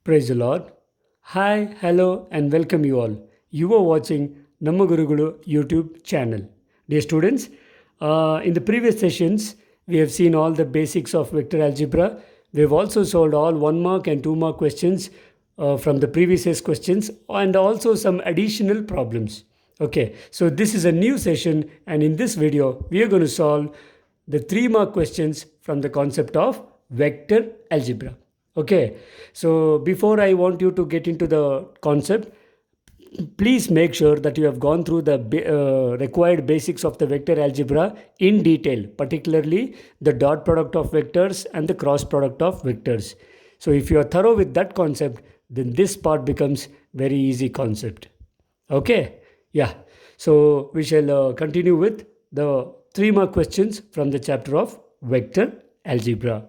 Praise the Lord. Hi, hello, and welcome you all. You are watching Namma Gurugulu YouTube channel. Dear students, in the previous sessions, we have seen all the basics of vector algebra. We have also solved all 1 mark and 2 mark questions from the previous year's questions and also some additional problems. Okay, so this is a new session, and in this video, we are going to solve the 3 mark questions from the concept of vector algebra. Okay, so before I want you to get into the concept, please make sure that you have gone through the required basics of the vector algebra in detail, particularly the dot product of vectors and the cross product of vectors. So if you are thorough with that concept, then this part becomes very easy concept. Okay, yeah. So we shall continue with the 3 mark questions from the chapter of vector algebra.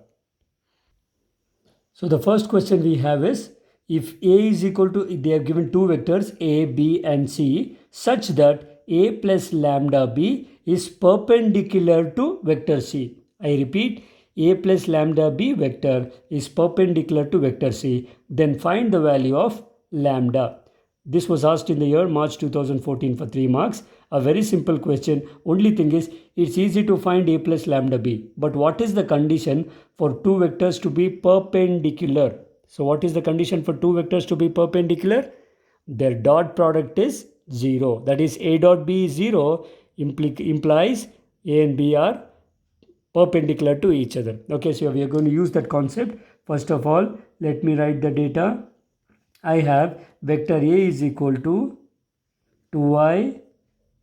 So the first question we have is, if A is equal to, they have given two vectors A, B and C such that A plus lambda B is perpendicular to vector C. I repeat, A plus lambda B vector is perpendicular to vector C. Then find the value of lambda. This was asked in the year March 2014 for 3 marks. A very simple question. Only thing is, it's easy to find A plus lambda B. But what is the condition for two vectors to be perpendicular? So what is the condition for two vectors to be perpendicular? Their dot product is 0. That is, A dot B is 0 implies A and B are perpendicular to each other. Okay, so we are going to use that concept. First of all, let me write the data. I have vector A is equal to 2i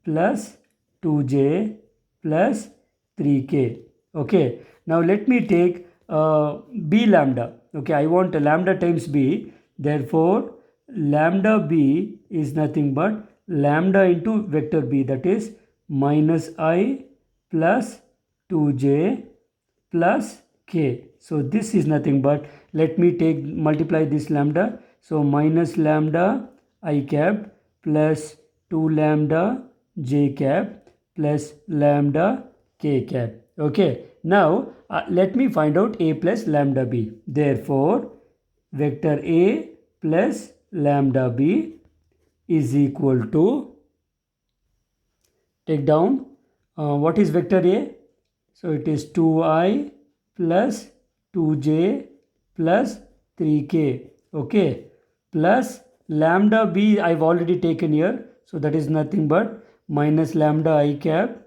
plus 2j plus 3k. Okay, now let me take b lambda. Okay, I want a lambda times b. Therefore, lambda b is nothing but lambda into vector b, that is minus I plus 2j plus k. So this is nothing but, let me take multiply this lambda. So minus lambda I cap plus 2 lambda j cap plus lambda k cap. Okay, now let me find out A plus lambda b. Therefore, vector A plus lambda b is equal to, take down, what is vector A? So it is 2i plus 2j plus 3k. Okay, plus lambda b I've already taken here. So that is nothing but minus lambda I cap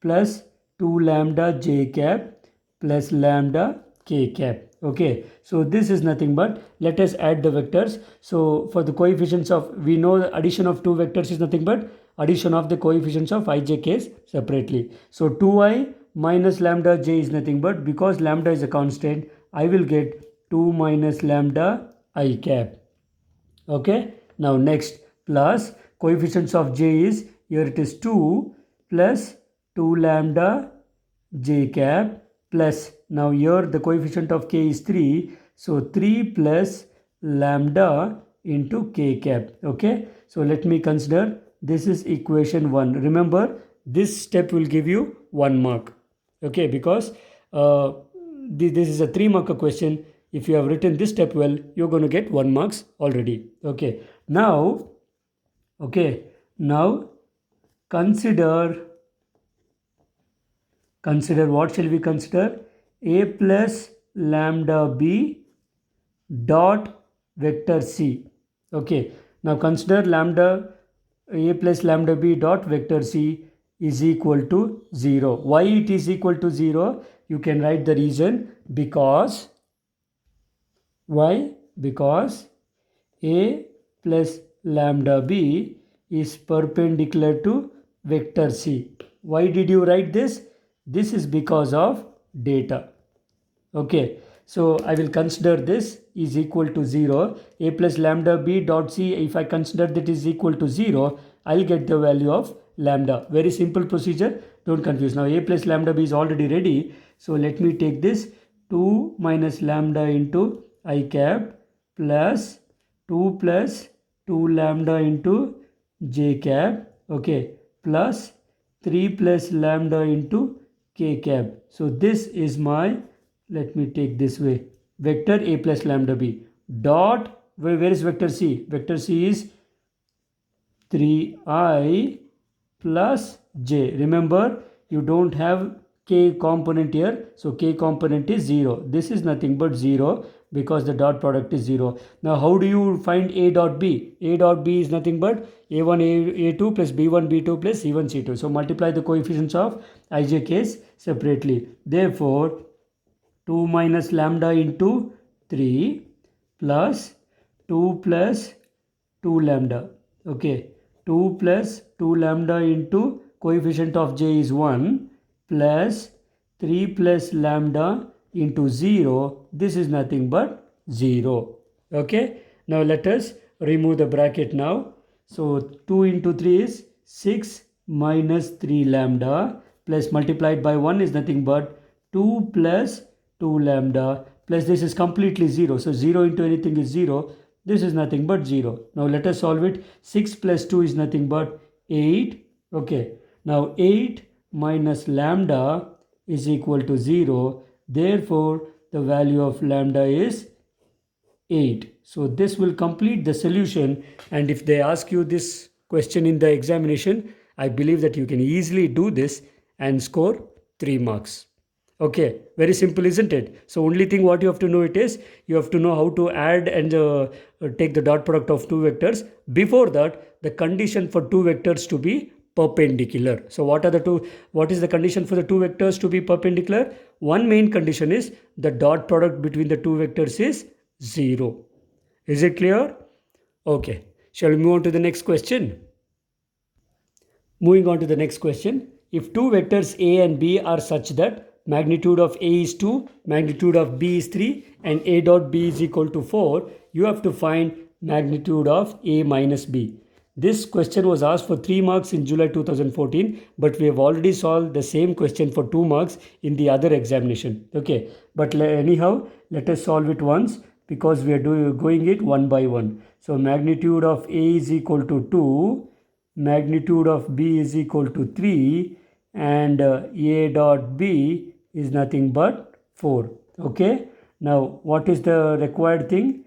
plus 2 lambda j cap plus lambda k cap. Okay, so this is nothing but, let us add the vectors. So for the coefficients of, we know the addition of two vectors is nothing but addition of the coefficients of I, j, k's separately. So 2i minus lambda j is nothing but, because lambda is a constant, I will get 2 minus lambda I cap. Okay, now next, plus coefficients of j is, here it is 2 plus 2 lambda j cap plus, now here the coefficient of k is 3, so 3 plus lambda into k cap. Okay, so let me consider, this is equation 1. Remember, this step will give you 1 mark. Okay, because this is a 3 marker question. If you have written this step well, you're going to get 1 marks already. Okay, now consider what shall we consider? A plus lambda b dot vector c. Okay, now consider lambda A plus lambda b dot vector c is equal to 0. Why it is equal to 0? You can write the reason. Because, why? Because A plus lambda b is perpendicular to vector c. Why did you write this? This is because of data. Okay, so I will consider this is equal to 0. A plus lambda b dot c, if I consider that is equal to 0, I'll get the value of lambda. Very simple procedure, don't confuse. Now A plus lambda b is already ready. So let me take this 2 minus lambda into I cap plus 2 plus 2 lambda into j cap. Okay, plus 3 plus lambda into k cap. So this is my, let me take this way, vector A plus lambda b dot where is vector c? Vector c is 3i plus j. Remember, you don't have k component here, so k component is 0. This is nothing but 0 because the dot product is 0. Now how do you find a dot b? A dot b is nothing but a1 a2 plus b1 b2 plus c1 c2. So multiply the coefficients of ijk's separately. Therefore 2 minus lambda into 3 plus 2 plus 2 lambda. Okay, 2 plus 2 lambda into coefficient of j is 1 plus 3 plus lambda into 0. This is nothing but 0. Okay, now let us remove the bracket now. So 2 into 3 is 6 minus 3 lambda plus multiplied by 1 is nothing but 2 plus 2 lambda plus this is completely 0. So 0 into anything is 0. This is nothing but 0. Now let us solve it. 6 plus 2 is nothing but 8. Okay. Now 8 minus lambda is equal to 0. Therefore, the value of lambda is 8. So this will complete the solution, and if they ask you this question in the examination, I believe that you can easily do this and score 3 marks. Okay, very simple, isn't it? So only thing what you have to know it is, you have to know how to add and take the dot product of two vectors. Before that, the condition for two vectors to be perpendicular. So what is the condition for the two vectors to be perpendicular? One main condition is the dot product between the two vectors is 0. Is it clear? Okay, shall we move on to the next question? Moving on to the next question. If two vectors A and B are such that magnitude of A is 2, magnitude of B is 3 and A dot B is equal to 4, you have to find magnitude of A minus B. This question was asked for 3 marks in July 2014, but we have already solved the same question for 2 marks in the other examination. Okay, but anyhow, let us solve it once because we are going it one by one. So magnitude of A is equal to 2, magnitude of B is equal to 3 and A dot B is nothing but 4. Okay, now what is the required thing?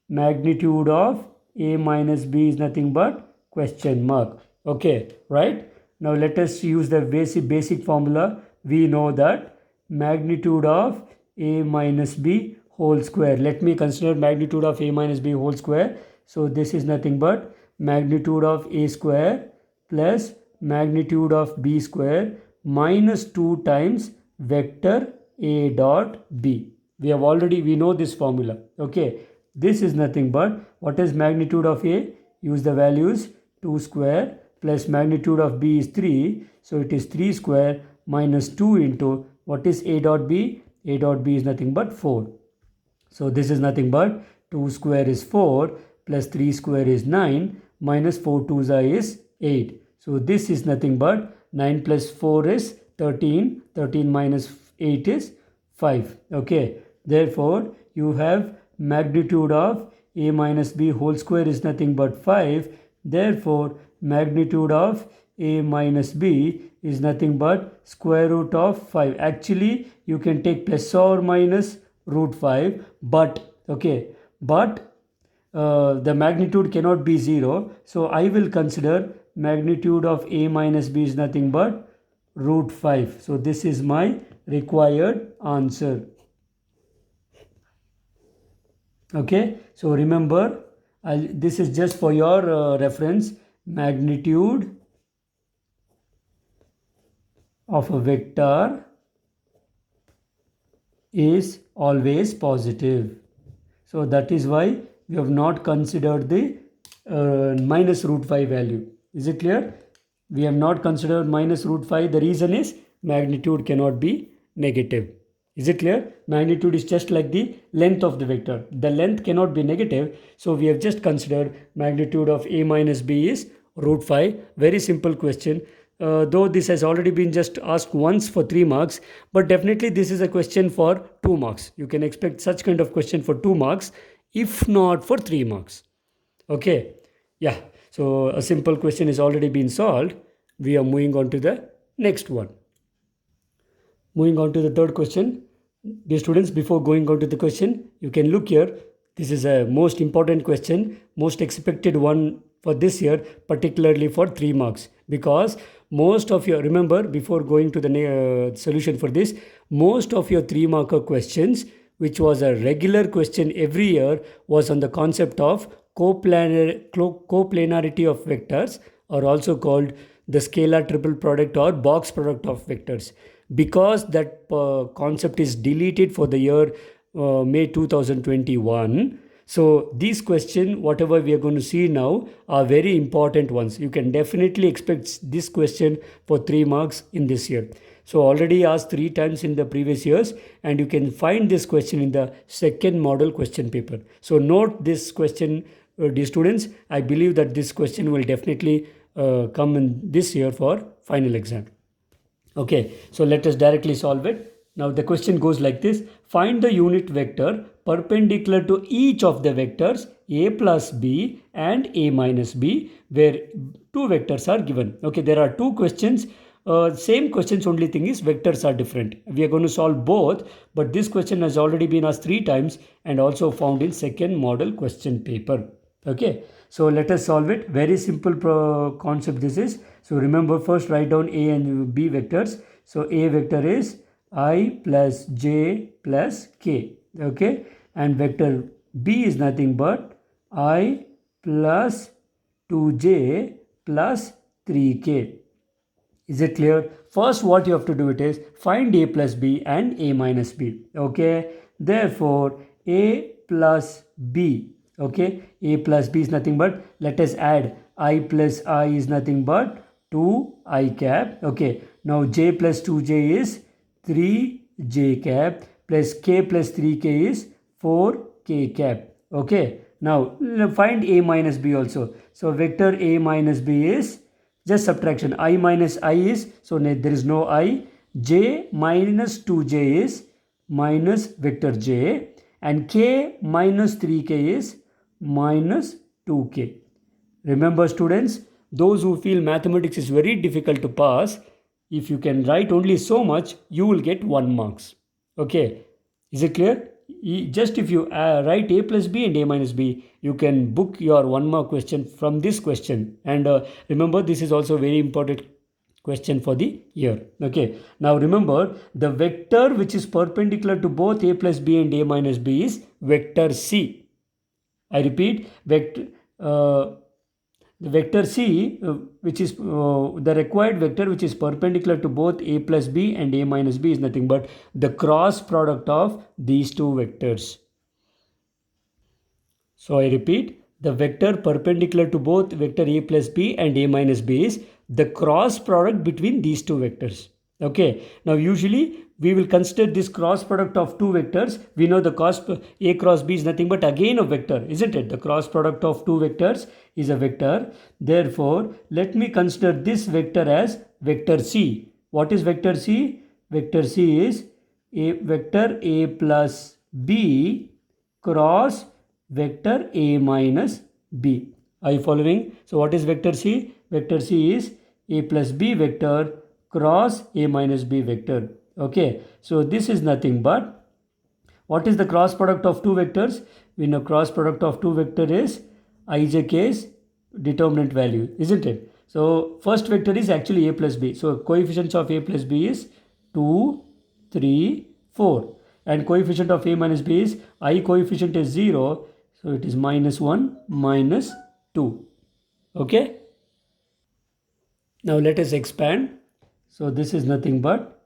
Magnitude of A minus B is nothing but question mark. Okay, right? Now let us use the basic formula. We know that magnitude of A minus B whole square. Let me consider magnitude of A minus B whole square. So this is nothing but magnitude of A square plus magnitude of B square minus 2 times vector A dot B. We know this formula. Okay, this is nothing but what is magnitude of A? Use the values 2 square plus magnitude of B is 3. So it is 3 square minus 2 into what is A dot B? A dot B is nothing but 4. So this is nothing but 2 square is 4 plus 3 square is 9 minus 4 2s is 8. So this is nothing but 9 plus 4 is 13. 13 minus 8 is 5. Okay. Therefore, you have magnitude of A minus B whole square is nothing but 5. Therefore, magnitude of A minus B is nothing but square root of 5. Actually, you can take plus or minus root 5. But, okay, but the magnitude cannot be 0. So, I will consider magnitude of A minus B is nothing but root 5. So, this is my required answer. Okay, so remember, this is just for your reference. Magnitude of a vector is always positive. So that is why we have not considered the minus root 5 value. Is it clear? We have not considered minus root 5. The reason is magnitude cannot be negative. Is it clear? Magnitude is just like the length of the vector. The length cannot be negative. So we have just considered magnitude of A minus B is root 5. Very simple question. Though this has already been just asked once for 3 marks, but definitely this is a question for 2 marks. You can expect such kind of question for 2 marks, if not for 3 marks. Okay. Yeah. So a simple question is already been solved. We are moving on to the next one. Moving on to the third question. Dear students, before going on to the question, you can look here. This is a most important question, most expected one for this year, particularly for 3 marks. Because most of your, remember, before going to the solution for this, most of your 3 marker questions, which was a regular question every year, was on the concept of coplanarity of vectors, or also called the scalar triple product or box product of vectors. Because that concept is deleted for the year May 2021. So these questions, whatever we are going to see now, are very important ones. You can definitely expect this question for 3 marks in this year. So already asked 3 times in the previous years, and you can find this question in the second model question paper. So note this question, dear students. I believe that this question will definitely come in this year for final exam. Okay, so let us directly solve it. Now the question goes like this. Find the unit vector perpendicular to each of the vectors a plus b and a minus b, where 2 vectors are given. Okay, there are 2 questions. Same questions, only thing is vectors are different. We are going to solve both, but this question has already been asked 3 times and also found in second model question paper. Okay, so let us solve it. Very simple concept this is. So remember, first write down a and b vectors. So a vector is I plus j plus k. Okay, and vector b is nothing but I plus 2j plus 3k. Is it clear? First what you have to do it is find a plus b and a minus b. Okay, therefore a plus b. Okay, a plus b is nothing but, let us add, I plus I is nothing but 2i cap. Okay, now j plus 2j is 3j cap, plus k plus 3k is 4k cap. Okay, now find a minus b also. So vector a minus b is just subtraction. I minus I is, so there is no I. J minus 2j is minus vector j, and k minus 3k is minus 2k. Remember students, those who feel mathematics is very difficult to pass, if you can write only so much, you will get 1 marks. Okay, is it clear? Just if you write a plus b and a minus b, you can book your 1 mark question from this question. And remember, this is also very important question for the year. Okay, now remember, the vector which is perpendicular to both a plus b and a minus b is vector c. I repeat, the vector c, which is the required vector which is perpendicular to both a plus b and a minus b, is nothing but the cross product of these 2 vectors. So I repeat, the vector perpendicular to both vector a plus b and a minus b is the cross product between these 2 vectors. Okay, now usually we will consider this cross product of 2 vectors. We know the a cross b is nothing but again a vector, isn't it? The cross product of 2 vectors is a vector. Therefore, let me consider this vector as vector c. What is vector c? Vector c is a vector a plus b cross vector a minus b. Are you following? So what is vector c? Vector c is a plus b vector cross a minus b vector. Okay, so this is nothing but, what is the cross product of 2 vectors? We know cross product of 2 vector is ijk's determinant value, isn't it? So first vector is actually a plus b. So coefficients of a plus b is 2, 3, 4. And coefficient of a minus b is, I coefficient is 0. So it is minus 1, minus 2. Okay. Now let us expand. So this is nothing but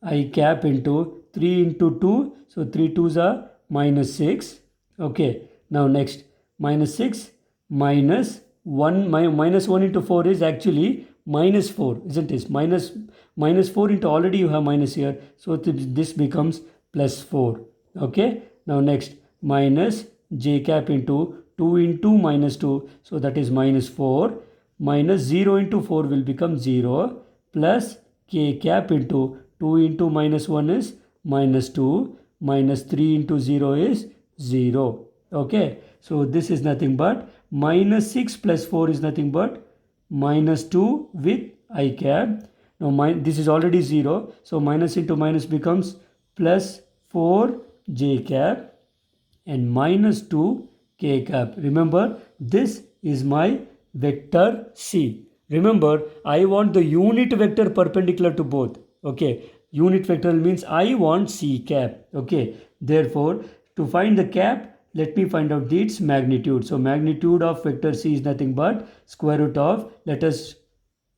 I cap into 3 into 2. So 3 2s are minus 6. Okay. Now next, minus 6 minus 1. Minus 1 into 4 is actually minus 4, isn't it? Minus 4 into, already you have minus here. So this becomes plus 4. Okay. Now next, minus j cap into 2 into minus 2. So that is minus 4. Minus 0 into 4 will become 0. Plus k cap into 2 into minus 1 is minus 2. Minus 3 into 0 is 0. Okay. So this is nothing but minus 6 plus 4 is nothing but minus 2 with I cap. Now this is already 0. So minus into minus becomes plus 4 j cap. and minus 2 k cap. Remember, this is my vector C. Remember, I want the unit vector perpendicular to both. Okay, unit vector means I want C cap. Okay, therefore, to find the cap, let me find out its magnitude. So magnitude of vector C is nothing but square root of, let us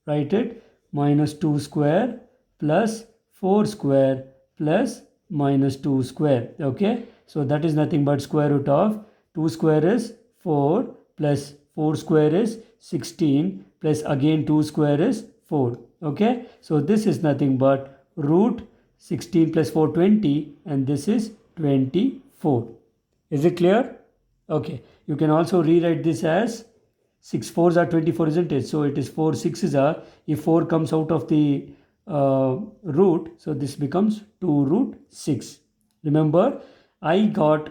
write it, minus 2 square plus 4 square plus minus 2 square. Okay, so that is nothing but square root of 2 square is 4 plus 4 square is 16 plus again 2 square is 4. Okay, so this is nothing but root 16 plus 4 20, and this is 24. Is it clear? Okay, you can also rewrite this as 6 4s are 24, isn't it? So it is 4 6s are, if 4 comes out of the root, so this becomes 2 root 6. Remember, I got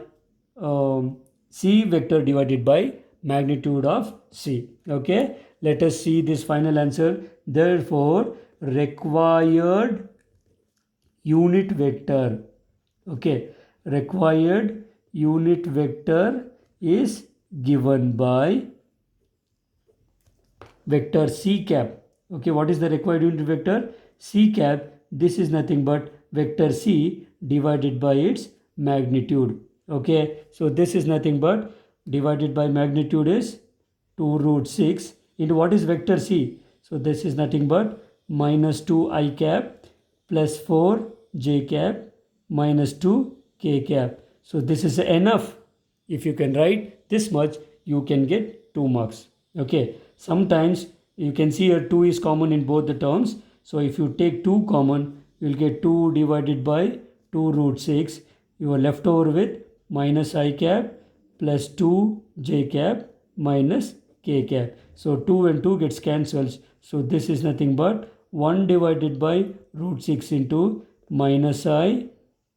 C vector divided by magnitude of C. Okay, let us see this final answer. Therefore, required unit vector, okay, required unit vector is given by vector C cap. Okay, what is the required unit vector? C cap, this is nothing but vector C divided by its magnitude. Okay, so this is nothing but divided by magnitude is 2 root 6 into what is vector C? So this is nothing but minus 2 I cap plus 4 j cap minus 2 k cap. So this is enough. If you can write this much, you can get 2 marks. Okay, sometimes you can see here 2 is common in both the terms. So if you take 2 common, you will get 2 divided by 2 root 6. You are left over with minus I cap plus 2 j cap minus k cap. So 2 and 2 gets cancelled. So this is nothing but 1 divided by root 6 into minus I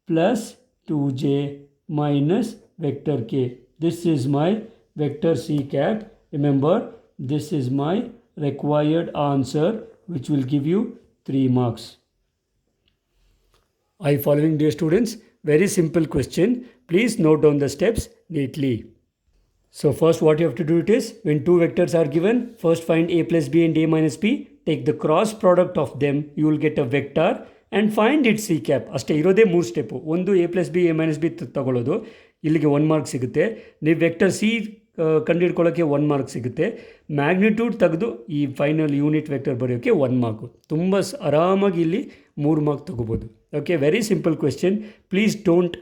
plus 2j minus vector k. This is my vector C cap. Remember, this is my required answer, which will give you 3 marks. Are you following, dear students? Very simple question. Please note down the steps neatly. So first what you have to do it is, when two vectors are given, first find a plus b and a minus b, take the cross product of them, you will get a vector and find its C cap. ಅಷ್ಟೇ ಇರೋದೇ 3 step. ಒಂದು a plus B A minus B ತಗೊಳ್ಳೋದು, ಇಲ್ಲಿಗೆ 1 mark ಸಿಗುತ್ತೆ. ನೀವು vector C ಕಂಡುಹಿಡ್ಕೊಳ್ಳೋಕ್ಕೆ 1 mark ಸಿಗುತ್ತೆ. Magnitude ತೆಗೆದು ಈ ಫೈನಲ್ ಯೂನಿಟ್ ವೆಕ್ಟರ್ ಬರೆಯೋಕ್ಕೆ 1 ಮಾರ್ಕು. ತುಂಬ ಆರಾಮಾಗಿ ಇಲ್ಲಿ 3 ಮಾರ್ಕ್ ತಗೋಬೋದು. Okay, very simple question. Please don't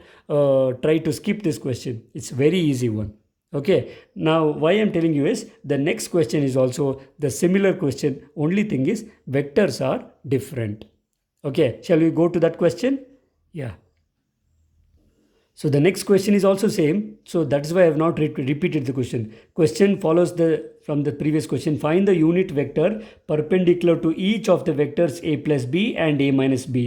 try to skip this question. It's very easy one. Okay, now why I'm telling you is the next question is also the similar question. Only thing is vectors are different. Okay, shall we go to that question? Yeah. So the next question is also same. So that's why I have not repeated the question. Question follows from the previous question. Find the unit vector perpendicular to each of the vectors a plus b and a minus b,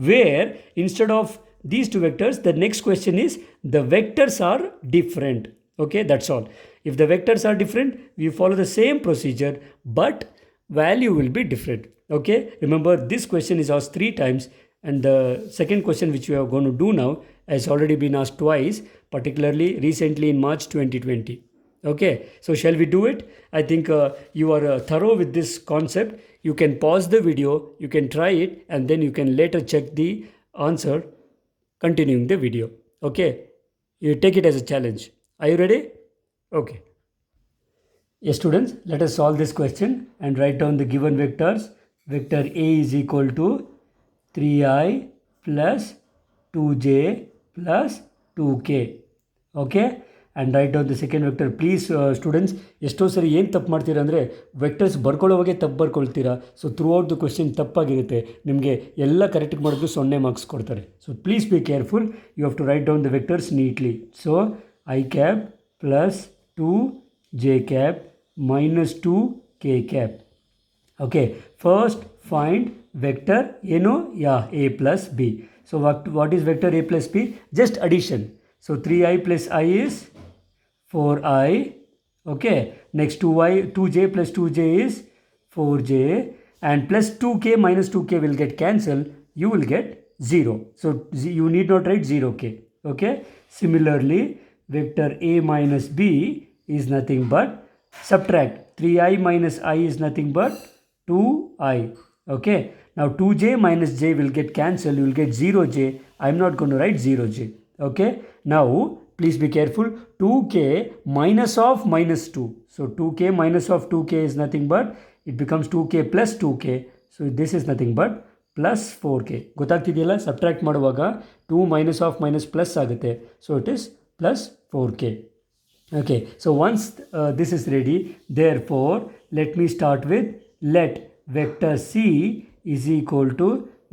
where instead of these two vectors, the next question is the vectors are different. Okay, that's all. If the vectors are different, we follow the same procedure, but value will be different. Okay, remember this question is asked 3 times, and the second question which we are going to do now has already been asked twice, particularly recently in March 2020. Okay, so shall we do it? I think you are thorough with this concept. You can pause the video, you can try it, and then you can later check the answer continuing the video. Okay, you take it as a challenge. Are you ready? Okay. Yes, students, let us solve this question and write down the given vectors. Vector A is equal to 3i plus 2j plus 2k. Okay, and write down the second vector. Please students, ಎಷ್ಟೋ ಸರಿ ಏನು ತಪ್ಪು ಮಾಡ್ತೀರಾ ಅಂದರೆ vectors ಬರ್ಕೊಳ್ಳೋವಾಗೆ ತಪ್ಪು ಬರ್ಕೊಳ್ತೀರಾ. So throughout the question ತಪ್ಪಾಗಿರುತ್ತೆ. ನಿಮಗೆ ಎಲ್ಲ ಕರೆಕ್ಟಾಗಿ ಮಾಡಿದ್ರು 0 ಮಾರ್ಕ್ಸ್ ಕೊಡ್ತಾರೆ. So please be careful. You have to write down the vectors neatly. So I cap plus 2 j cap minus 2 k cap. Okay, first find vector a plus b. So what is vector a plus b? Just addition. So 3i plus I is 4i. Okay, next 2j plus 2j is 4j, and plus 2k minus 2k will get cancelled. You will get 0. So you need not write 0k. Okay, similarly vector A minus B is nothing but, subtract 3i minus I is nothing but 2i. Okay, now 2j minus j will get cancelled, you will get 0j. I'm not going to write 0j. Okay, now please be careful, 2k minus of minus 2. So 2k minus of 2k is nothing but, it becomes 2k plus 2k. So this is nothing but plus 4k. ಗೊತ್ತಾಗ್ತಿದೆಯಲ್ಲ, subtract ಮಾಡುವಾಗ 2 minus of minus plus ಆಗುತ್ತೆ. So it is plus 4k. Okay, so once this is ready, therefore let me start with, let vector c is equal to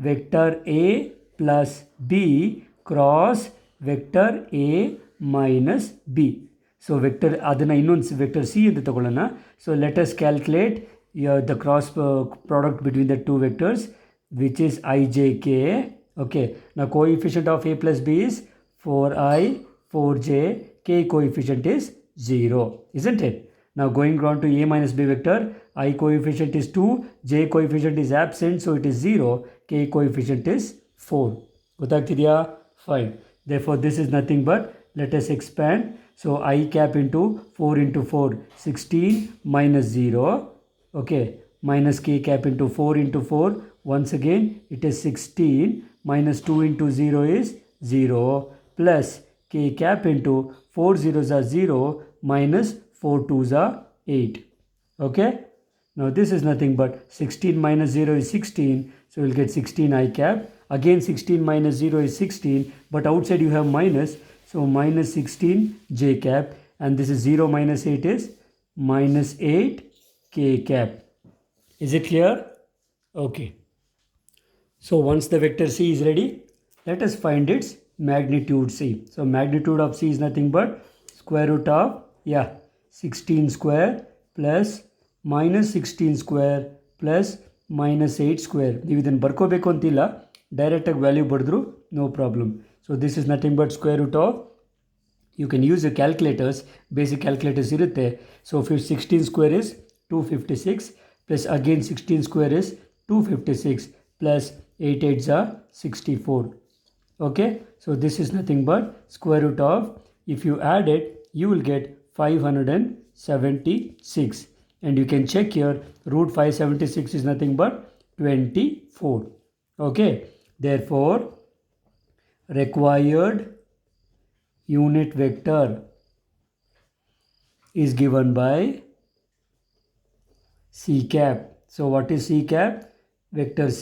vector a plus b cross vector a minus b. So vector ಅದನ್ನು ಇನ್ನೊಂದು vector C ಅಂತ ತಗೊಳ್ಳೋಣ. So let us calculate the cross product between the two vectors, which is ijk. Okay, now coefficient of a plus b is 4i, 4j, k coefficient is 0, isn't it? Now going on to a minus b vector, I coefficient is 2, j coefficient is absent, so it is 0, k coefficient is 4. ಗೊತ್ತಾಗ್ತಿದೆಯಾ? Fine. Therefore this is nothing but, let us expand. So I cap into 4 into 4, 16 minus 0. Okay, minus k cap into 4 into 4, once again it is 16 minus 2 into 0 is 0 plus k cap into 4 zeros are 0 minus 4 2s are 8. Okay, now this is nothing but 16 minus 0 is 16, so we'll get 16 I cap. Again 16 minus 0 is 16, but outside you have minus, so minus 16 j cap, and this is 0 minus 8 is minus 8 k cap. Is it clear? Okay. So once the vector c is ready, let us find its magnitude c. So magnitude of c is nothing but square root of 16 square plus minus 16 square plus minus 8 square. ನೀವು ಇದನ್ನು ಬರ್ಕೋಬೇಕು ಅಂತಿಲ್ಲ, ಡೈರೆಕ್ಟಾಗಿ value ಬರೆದ್ರು no problem. So this is nothing but square root of, you can use a calculators, basic calculators ಇರುತ್ತೆ. So 16 square is 256 plus again 16 square is 256 plus 8 8s are 64. Okay, so this is nothing but square root of, if you add it you will get 576, and you can check here, root 576 is nothing but 24. Okay, therefore required unit vector is given by c cap. So what is c cap? Vector c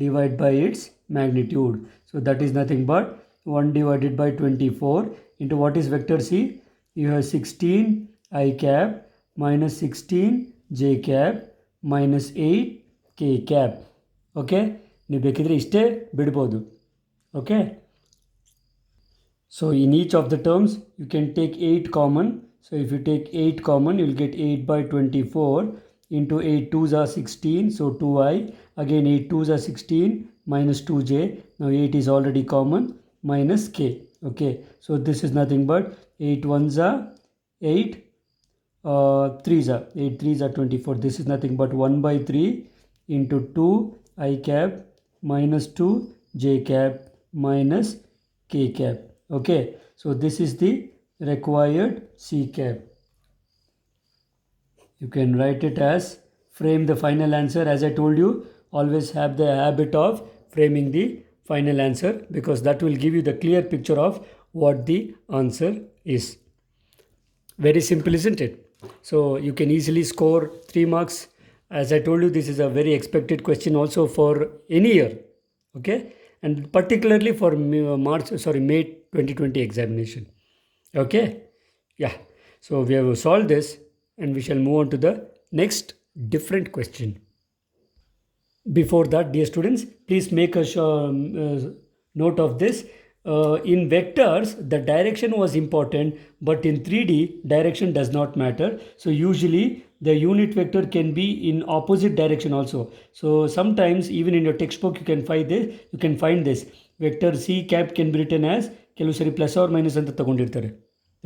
divided by its magnitude. So that is nothing but 1 divided by 24 into what is vector c? You have 16 I cap minus 16 j cap minus 8 k cap. Okay, ನೀವು ಬೇಕಿದ್ರೆ ಇಷ್ಟೇ ಬಿಡ್ಬೋದು. Okay, so in each of the terms you can take 8 common. So if you take 8 common, you will get 8 by 24 into 8 2s are 16, so 2i, again 8 2s are 16 minus 2j, now 8 is already common, minus k. Okay, so this is nothing but 8 1s are 8, 3s are 8 3s are 24. This is nothing but 1 by 3 into 2 I cap minus 2 j cap minus k cap. Okay, so this is the required c cap. You can write it as, frame the final answer. As I told you, always have the habit of framing the final answer, because that will give you the clear picture of what the answer is. Very simple, isn't it? So you can easily score 3 marks. As I told you, this is a very expected question also for any year. Okay, and particularly for May 2020 examination. Okay, yeah. So we have solved this, and we shall move on to the next different question. Before that, dear students, please make a note of this. In vectors, the direction was important, but in 3D, direction does not matter. So usually the unit vector can be in opposite direction also. So sometimes even in your textbook you can find this vector c cap can be written as ಕೆಲವು ಸರಿ plus R minus ಅಂತ ತಗೊಂಡಿರ್ತಾರೆ.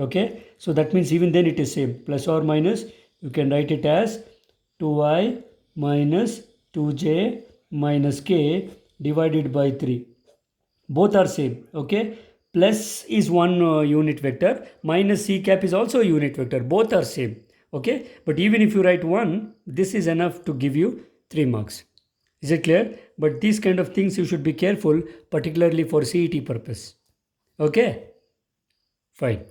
Okay, so that means even then it is same, plus or minus, you can write it as 2i minus 2j minus k divided by 3. Both are same. Okay, plus is one unit vector, minus c cap is also a unit vector. Both are same. Okay, but even if you write 1, this is enough to give you 3 marks. Is it clear? But these kind of things you should be careful, particularly for CET purpose. Okay, fine.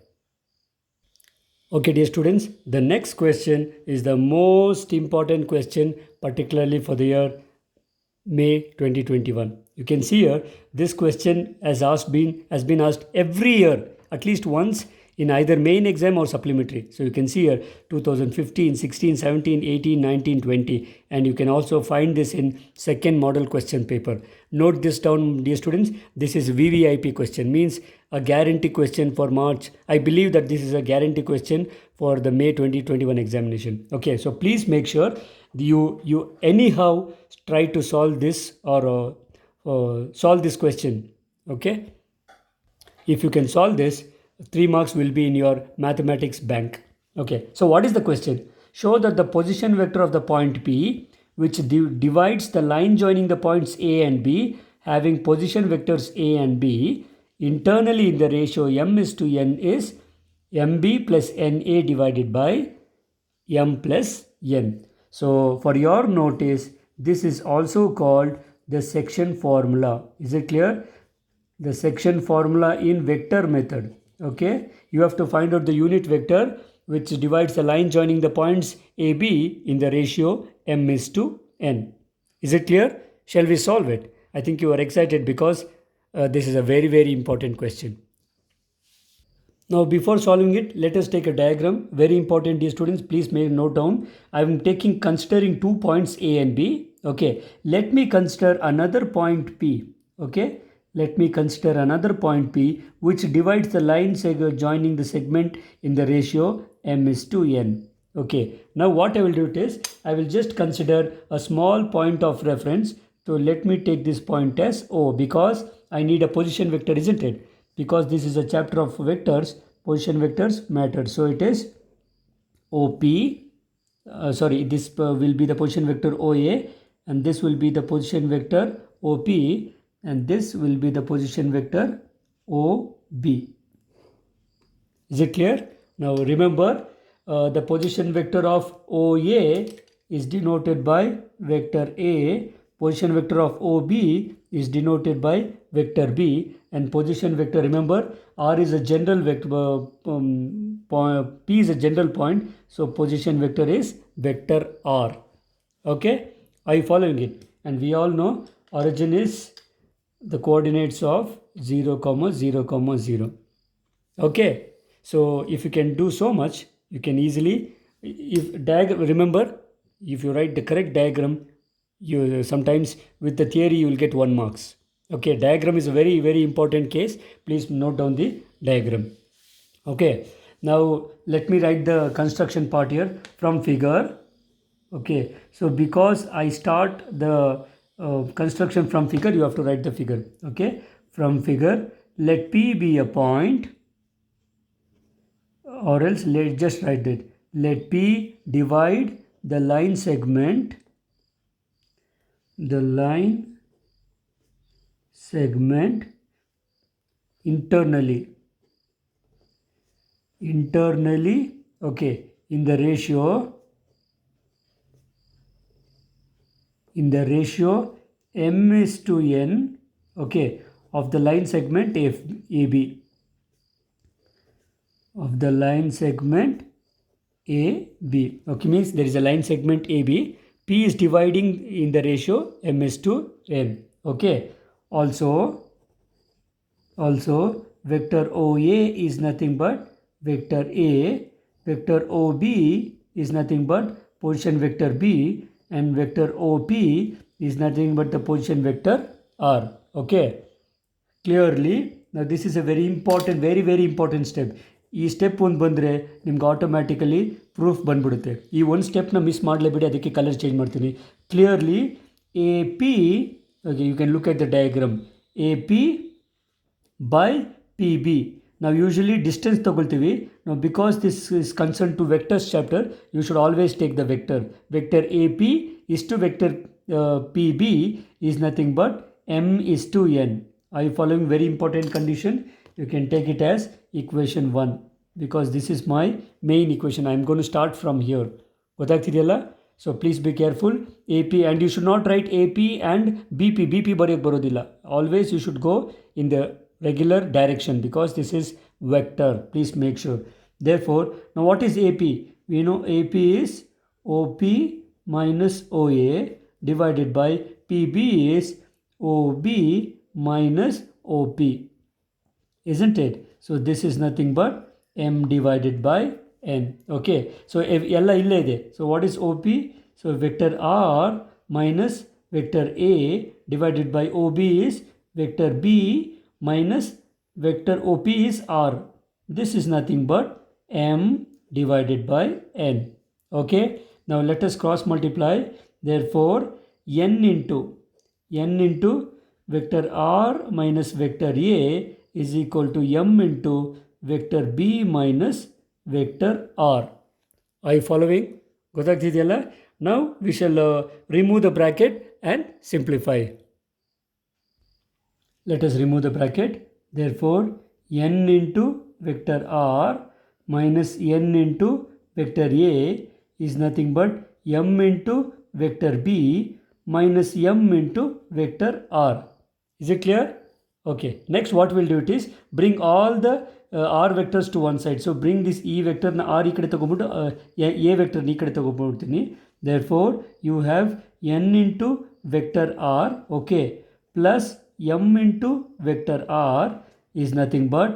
Okay, dear students, the next question is the most important question, particularly for the year May 2021. You can see here, this question has been asked every year, at least once, in either main exam or supplementary. So you can see here 2015, 16, 17, 18, 19, 20, and you can also find this in second model question paper. Note this down, dear students. This is VVIP question, means a guarantee question for March. I believe that this is a guarantee question for the May 2021 examination. Okay, so please make sure you anyhow try to solve this or solve this question. Okay, if you can solve this, 3 marks will be in your mathematics bank. Okay, so what is the question? Show that the position vector of the point P, which divides the line joining the points A and B, having position vectors A and B, internally in the ratio m is to n is mb plus na divided by m plus n. So for your notice, this is also called the section formula. Is it clear? The section formula in vector method. Okay, you have to find out the unit vector which divides the line joining the points AB in the ratio m is to n. Is it clear? Shall we solve it? I think you are excited because this is a very, very important question. Now before solving it, let us take a diagram. Very important, dear students, please make note down. I am considering 2 points A and B. Okay, let me consider another point P. Okay, let me consider another point P which divides the line joining the segment in the ratio m is to n. Okay, now what I will do is, I will just consider a small point of reference. So let me take this point as O, because I need a position vector, isn't it? Because this is a chapter of vectors, position vectors matter. So it is OP, this will be the position vector OA, and this will be the position vector OP, and this will be the position vector OB. Is it clear? Now remember, the position vector of OA is denoted by vector A, position vector of OB is denoted by vector B, and position vector, remember, R is a general vector, P is a general point, so position vector is vector R. Okay, are you following it? And we all know origin is the coordinates of 0, 0, 0. Okay, so if you can do so much, you can easily, remember, if you write the correct diagram, you sometimes with the theory you will get 1 marks. Okay, diagram is a very, very important case. Please note down the diagram. Okay, now let me write the construction part here from figure. Okay, so because I start the construction from figure, you have to write the figure. Okay, from figure, let P be a point, or else let's just write it. Let P divide the line segment internally, okay, in the ratio m is to n, okay, of the line segment AB, okay, means there is a line segment AB, P is dividing in the ratio m is to n. Okay, also vector OA is nothing but vector A, vector OB is nothing but position vector B, and vector OP is nothing but the position vector R. Okay, clearly, now this is a very important, very important step. ಈ step ಒಂದು ಬಂದರೆ ನಿಮ್ಗೆ automatically proof ಬಂದ್ಬಿಡುತ್ತೆ. ಈ ಒಂದು ಸ್ಟೆಪ್ನ miss ಮಾಡಲೇಬೇಡಿ, ಅದಕ್ಕೆ colour change ಮಾಡ್ತೀನಿ. Clearly A P, okay, you can look at the diagram, A P by P B. ನಾವು ಯೂಶಲಿ ಡಿಸ್ಟೆನ್ಸ್ ತೊಗೊಳ್ತೀವಿ. ನಾವು because this is concern to vectors chapter, you should always take the vector A P is to vector PB is nothing but m is to n. Are you following? Very important condition. you can take it as equation 1 because this is my main equation. I am going to start from here. ಗೊತ್ತಾಗ್ತಿದೆಯಲ್ಲ? So please be careful. AP, and you should not write AP and BP ಬರೆಯೋಕ್ಕೆ ಬರೋದಿಲ್ಲ. Always you should go in the regular direction because this is vector. Please make sure. Therefore, now what is AP? We know AP is OP minus OA divided by PB is OB minus OP. Isn't it? So this is nothing but M divided by N. Okay. So if ella ille ide. So what is OP? So vector R minus vector A divided by OB is vector B minus vector OP is R. This is nothing but M divided by N. Okay. Now let us cross multiply. Therefore N into vector R minus vector A is equal to M into vector B minus vector R. Are you following? ಗೊತ್ತಾಗ್ತಿದೆಯಲ್ಲ? Now we shall remove the bracket and simplify. Let us remove the bracket. Therefore, N into vector R minus N into vector A is nothing but M into vector B minus M into vector R. Is it clear? Okay. Next what we'll do it is bring all the R vectors to one side. So bring this E vector na R ಈ ಕಡೆ ತಗೊಂಬಿಟ್ಟು A vector ಈ ಕಡೆ ತಗೊಂಬಿಡ್ತೀನಿ. Therefore you have N into vector R, okay, plus M into vector R is nothing but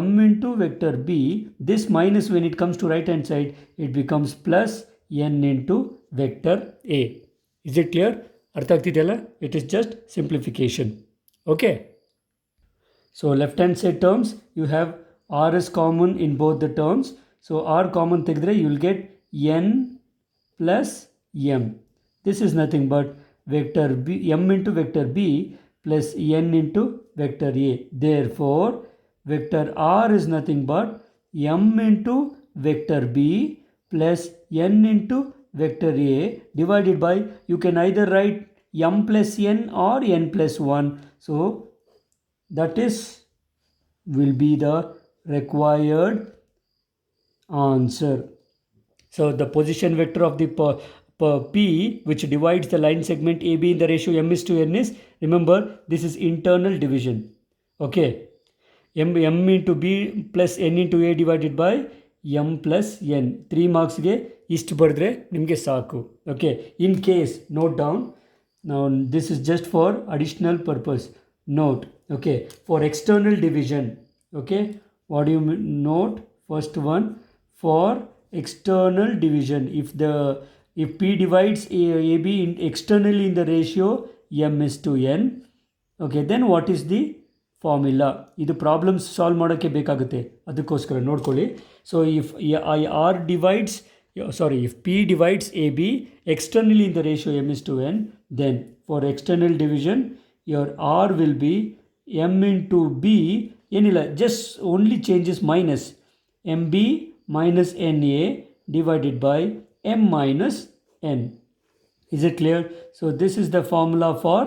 M into vector B. This minus when it comes to right hand side it becomes plus N into vector A. Is it clear? ಅರ್ಥ ಆಗ್ತಿದೆಯಲ್ಲ? It is just simplification. Okay. So left hand side terms you have R is common in both the terms. So R common ತೆಗೆದ್ರೆ you will get N plus M. This is nothing but vector B, M into vector B plus N into vector A. Therefore vector R is nothing but M into vector B plus N into vector A divided by, you can either write M plus N or N plus 1. So that is will be the required answer. So the position vector of the P which divides the line segment AB in the ratio M is to N is, remember this is internal division. Okay. M into B plus N into A divided by M plus N. 3 marks ಗೆ ಇಷ್ಟು ಬರೆದ್ರೆ ನಿಮಗೆ ಸಾಕು. Okay. In case, note down. Now this is just for additional purpose. Note. Okay. For external division. Okay. What do you note? First one, for external division, if P divides AB externally in the ratio M is to N, okay, then what is the formula? ಇದು problems solve ಮಾಡೋಕ್ಕೆ ಬೇಕಾಗುತ್ತೆ, ಅದಕ್ಕೋಸ್ಕರ ನೋಡ್ಕೊಳ್ಳಿ. So if if P divides AB externally in the ratio M is to N, then for external division your R will be M into B. ಏನಿಲ್ಲ, just only changes minus MB minus NA divided by M minus N. Is it clear? So this is the formula for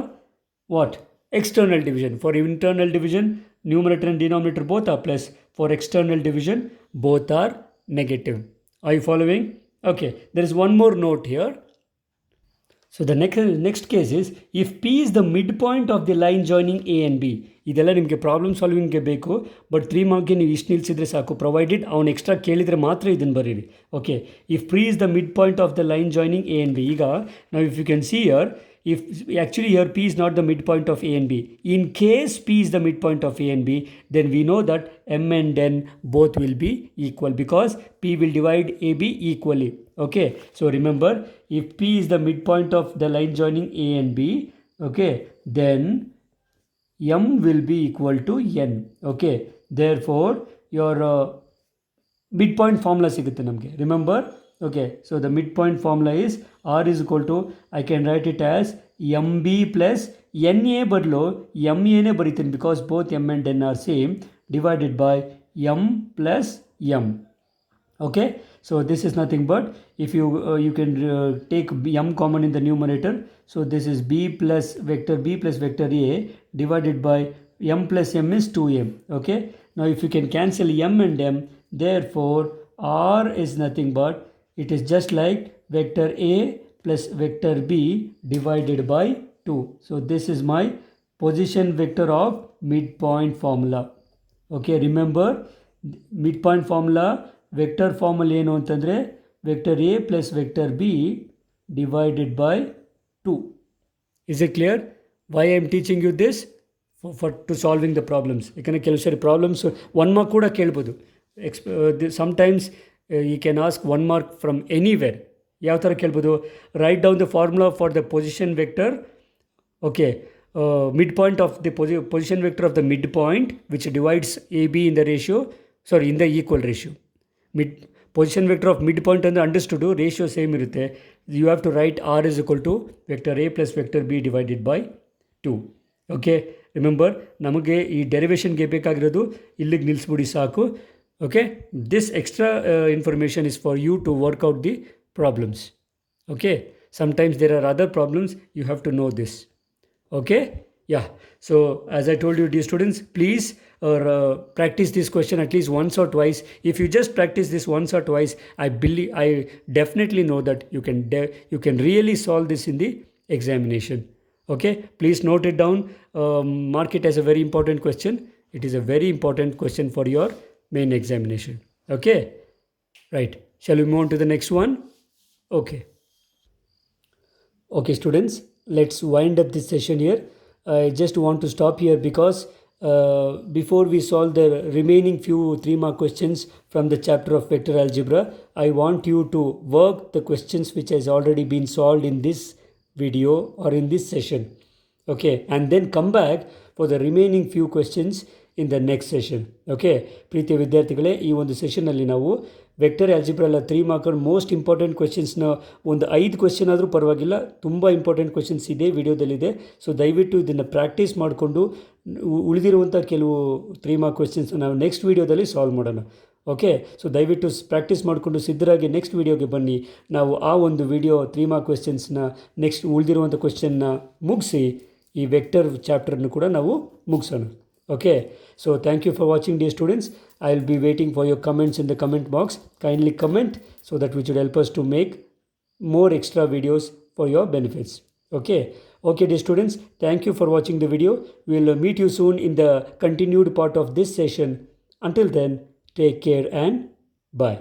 what? External division. For internal division, numerator and denominator both are plus. For external division, both are negative. Are you following? Okay. There is one more note here. So the next case is if P is the midpoint of the line joining A and B. ಇದೆಲ್ಲ ನಿಮಗೆ problem ಸಾಲ್ವಿಂಗ್ಗೆ ಬೇಕು, but 3 ಮಾರ್ಕ್ಗೆ ನೀವು ಇಷ್ಟು ನಿಲ್ಲಿಸಿದ್ರೆ ಸಾಕು, provided ಅವ್ನು extra ಕೇಳಿದರೆ ಮಾತ್ರ ಇದನ್ನು ಬರೀರಿ. Okay. If P is the midpoint of the line joining A and B. ಈಗ ನಾವು if you can see here, if actually here P is not the midpoint of A and B. In case P is the midpoint of A and B, then we know that M and N both will be equal because P will divide AB equally. Okay. So remember, if P is the midpoint of the line joining A and B, okay, then M will be equal to N. Okay. Therefore your midpoint formula ಸಿಗುತ್ತೆ ನಮಗೆ. Remember? Okay. So the midpoint formula is R is equal to, I can write it as MB plus NA ಬದಲು MAನೇ ಬರೀತೀನಿ because both M and N are same, divided by M plus M. Okay. So this is nothing but, if you can take M common in the numerator. So this is B plus vector A divided by M plus M is 2M. Okay. Now if you can cancel m and m, therefore r is nothing but it is just like vector a plus vector b divided by 2. So this is my position vector of midpoint formula. Okay, remember midpoint formula vector formula ಏನು ಅಂತಂದರೆ vector a plus vector b divided by 2. Is it clear? Why I am teaching you this? To solving the problems. ಯಾಕಂದರೆ ಕೆಲವು ಸರಿ problems 1 mark ಕೂಡ ಕೇಳ್ಬೋದು. Sometimes you can ask 1 mark from anywhere. ಯಾವ ಥರ ಕೇಳ್ಬೋದು? Write down the formula for the position vector. Okay, midpoint of the position vector of the midpoint which divides AB in the ratio, in the equal ratio. Position vector of midpoint ಅಂದರೆ understood ratio same ಇರುತ್ತೆ. You have to write R is equal to vector A plus vector B divided by 2. Okay, remember ನಮಗೆ ಈ ಡೆರಿವೇಷನ್ಗೆ ಬೇಕಾಗಿರೋದು ಇಲ್ಲಿಗೆ ನಿಲ್ಲಿಸ್ಬಿಡಿ ಸಾಕು. Okay, this extra information is for you to work out the problems. Okay, sometimes there are other problems, you have to know this. Okay, yeah. So as I told you, dear students, please practice this question at least once or twice. If you just practice this once or twice, I definitely know that you can really solve this in the examination. Okay, please note it down, mark it as a very important question. It is a very important question for your main examination. Okay, right, shall we move on to the next one? Okay students, let's wind up this session here. I just want to stop here because before we solve the remaining few 3 mark questions from the chapter of vector algebra, I want you to work the questions which has already been solved in this video or in this session. Okay, and then come back for the remaining few questions in the next session. Okay, ಪ್ರೀತಿಯ ವಿದ್ಯಾರ್ಥಿಗಳೇ, ಈ ಒಂದು ಸೆಷನಲ್ಲಿ ನಾವು vector ಆಲ್ಜಿಬ್ರಲ್ಲ 3 marker most important ಕ್ವೆಶ್ಚನ್ಸ್ನ ಒಂದು 5 question ಆದರೂ ಪರವಾಗಿಲ್ಲ, ತುಂಬ important questions ಇದೆ ವಿಡಿಯೋದಲ್ಲಿದೆ. ಸೊ ದಯವಿಟ್ಟು ಇದನ್ನು ಪ್ರಾಕ್ಟೀಸ್ ಮಾಡಿಕೊಂಡು ಉಳಿದಿರುವಂಥ ಕೆಲವು 3 ಮಾರ್ಕ್ ಕ್ವೆಶ್ಚನ್ಸ್ ನಾವು ನೆಕ್ಸ್ಟ್ ವೀಡಿಯೋದಲ್ಲಿ ಸಾಲ್ವ್ ಮಾಡೋಣ. ಓಕೆ, ಸೊ ದಯವಿಟ್ಟು ಪ್ರಾಕ್ಟೀಸ್ ಮಾಡಿಕೊಂಡು ಸಿದ್ಧರಾಗಿ ನೆಕ್ಸ್ಟ್ ವೀಡಿಯೋಗೆ ಬನ್ನಿ. ನಾವು ಆ ಒಂದು ವಿಡಿಯೋ 3 ಮಾರ್ಕ್ ಕ್ವೆಶ್ಚನ್ಸ್ನ ನೆಕ್ಸ್ಟ್ ಉಳಿದಿರುವಂಥ ಕ್ವೆಶ್ಚನ್ನ ಮುಗಿಸಿ ಈ ವೆಕ್ಟರ್ ಚಾಪ್ಟರ್ನು ಕೂಡ ನಾವು ಮುಗಿಸೋಣ. Okay, so thank you for watching, dear students. I'll be waiting for your comments in the comment box. Kindly comment so that which will help us to make more extra videos for your benefits. Okay, dear students, thank you for watching the video. We'll meet you soon in the continued part of this session. Until then, take care and bye.